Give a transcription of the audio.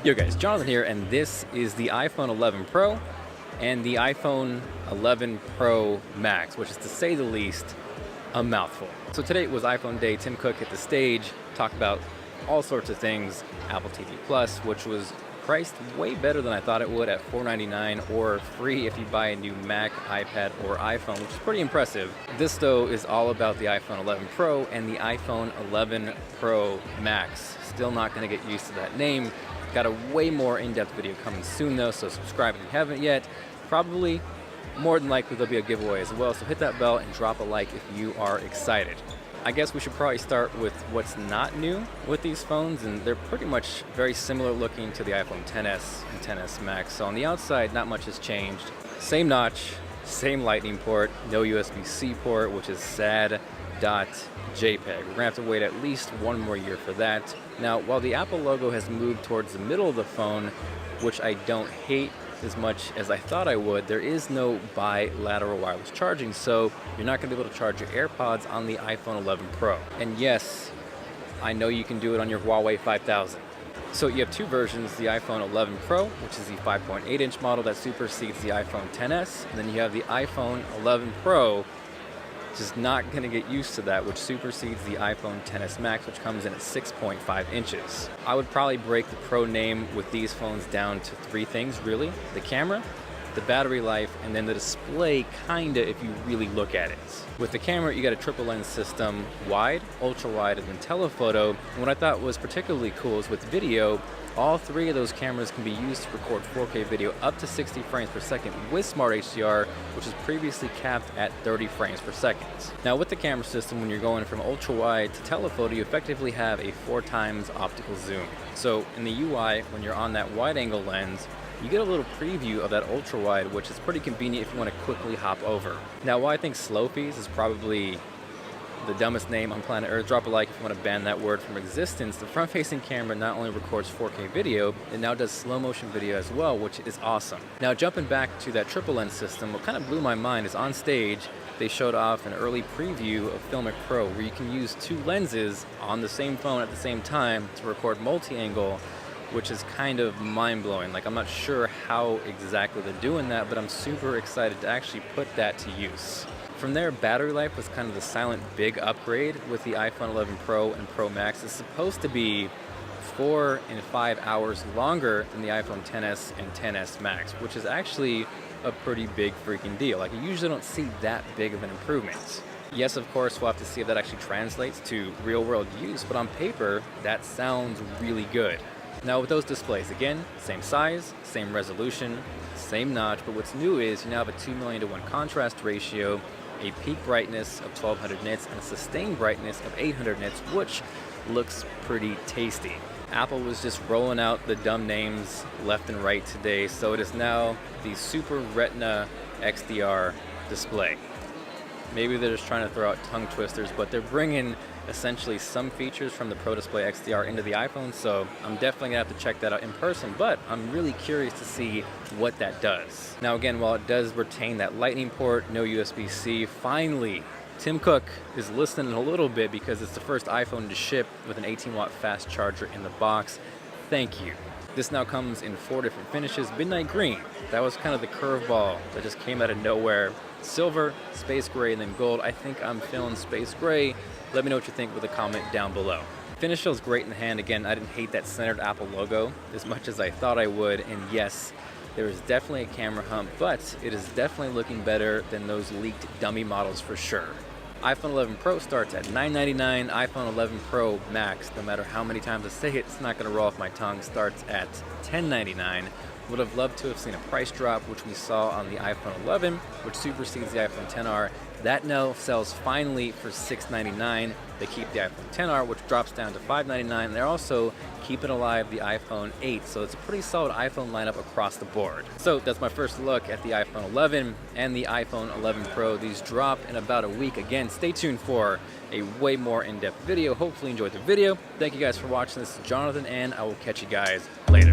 Yo guys, Jonathan here, and this is the iPhone 11 Pro and the iPhone 11 Pro Max, which is, to say the least, a mouthful. So today was iPhone Day. Tim Cook hit the stage, talked about all sorts of things. Apple TV Plus, which was priced way better than I thought it would at $4.99, or free if you buy a new Mac, iPad, or iPhone, which is pretty impressive. This, though, is all about the iPhone 11 Pro and the iPhone 11 Pro Max. Still not going to get used to that name. Got a way more in-depth video coming soon though, so subscribe if you haven't yet. Probably, more than likely, there'll be a giveaway as well, so hit that bell and drop a like if you are excited. I guess we should probably start with what's not new with these phones, and they're pretty much very similar looking to the iPhone XS and XS Max. So on the outside, not much has changed. Same notch, same lightning port, no USB-C port, which is sad. .jpeg. We're gonna have to wait at least one more year for that. Now, while the Apple logo has moved towards the middle of the phone, which I don't hate as much as I thought I would, there is no bilateral wireless charging, so you're not gonna be able to charge your AirPods on the iPhone 11 Pro. And yes, I know you can do it on your Huawei 5000. So you have two versions, the iPhone 11 Pro, which is the 5.8-inch model that supersedes the iPhone XS, and then you have the iPhone 11 Pro, just not going to get used to that, which supersedes the iPhone XS Max, which comes in at 6.5 inches. I would probably break the Pro name with these phones down to three things, really. The camera, the battery life, and then the display, kinda, if you really look at it. With the camera, you got a triple lens system, wide, ultra wide, and then telephoto. And what I thought was particularly cool is with video, all three of those cameras can be used to record 4K video up to 60 frames per second with Smart HDR, which was previously capped at 30 frames per second. Now with the camera system, when you're going from ultra wide to telephoto, you effectively have a 4x optical zoom. So in the UI, when you're on that wide angle lens, you get a little preview of that ultra wide, which is pretty convenient if you want to quickly hop over. Now, while I think slow fees is probably the dumbest name on planet Earth, drop a like if you want to ban that word from existence. The front-facing camera not only records 4K video, it now does slow motion video as well, which is awesome. Now jumping back to that triple lens system, what kind of blew my mind is on stage, they showed off an early preview of Filmic Pro where you can use two lenses on the same phone at the same time to record multi-angle, which is kind of mind-blowing. Like, I'm not sure how exactly they're doing that, but I'm super excited to actually put that to use. From there, battery life was kind of the silent big upgrade with the iPhone 11 Pro and Pro Max. It's supposed to be 4 and 5 hours longer than the iPhone XS and XS Max, which is actually a pretty big freaking deal. Like, you usually don't see that big of an improvement. Yes, of course, we'll have to see if that actually translates to real-world use, but on paper, that sounds really good. Now with those displays, again, same size, same resolution, same notch, but what's new is you now have a 2,000,000:1 contrast ratio, a peak brightness of 1200 nits, and a sustained brightness of 800 nits, which looks pretty tasty. Apple was just rolling out the dumb names left and right today, so it is now the Super Retina XDR display. Maybe they're just trying to throw out tongue twisters, but they're bringing essentially some features from the Pro Display XDR into the iPhone, so I'm definitely gonna have to check that out in person, but I'm really curious to see what that does. Now again, while it does retain that lightning port, no USB-C, finally, Tim Cook is listening a little bit because it's the first iPhone to ship with an 18-watt fast charger in the box. Thank you. This now comes in 4 different finishes. Midnight green, that was kind of the curveball that just came out of nowhere. Silver, space gray, and then gold. I think I'm feeling space gray. Let me know what you think with a comment down below. Finish feels great in the hand. Again, I didn't hate that centered Apple logo as much as I thought I would. And yes, there is definitely a camera hump, but it is definitely looking better than those leaked dummy models for sure. iPhone 11 Pro starts at $999. iPhone 11 Pro Max, no matter how many times I say it, it's not going to roll off my tongue, starts at $1099. Would have loved to have seen a price drop, which we saw on the iPhone 11, which supersedes the iPhone XR. That now sells finally for $699. They keep the iPhone XR, which drops down to $599. And they're also keeping alive the iPhone 8. So it's a pretty solid iPhone lineup across the board. So that's my first look at the iPhone 11 and the iPhone 11 Pro. These drop in about a week. Again, stay tuned for a way more in-depth video. Hopefully you enjoyed the video. Thank you guys for watching. This is Jonathan, and I will catch you guys later.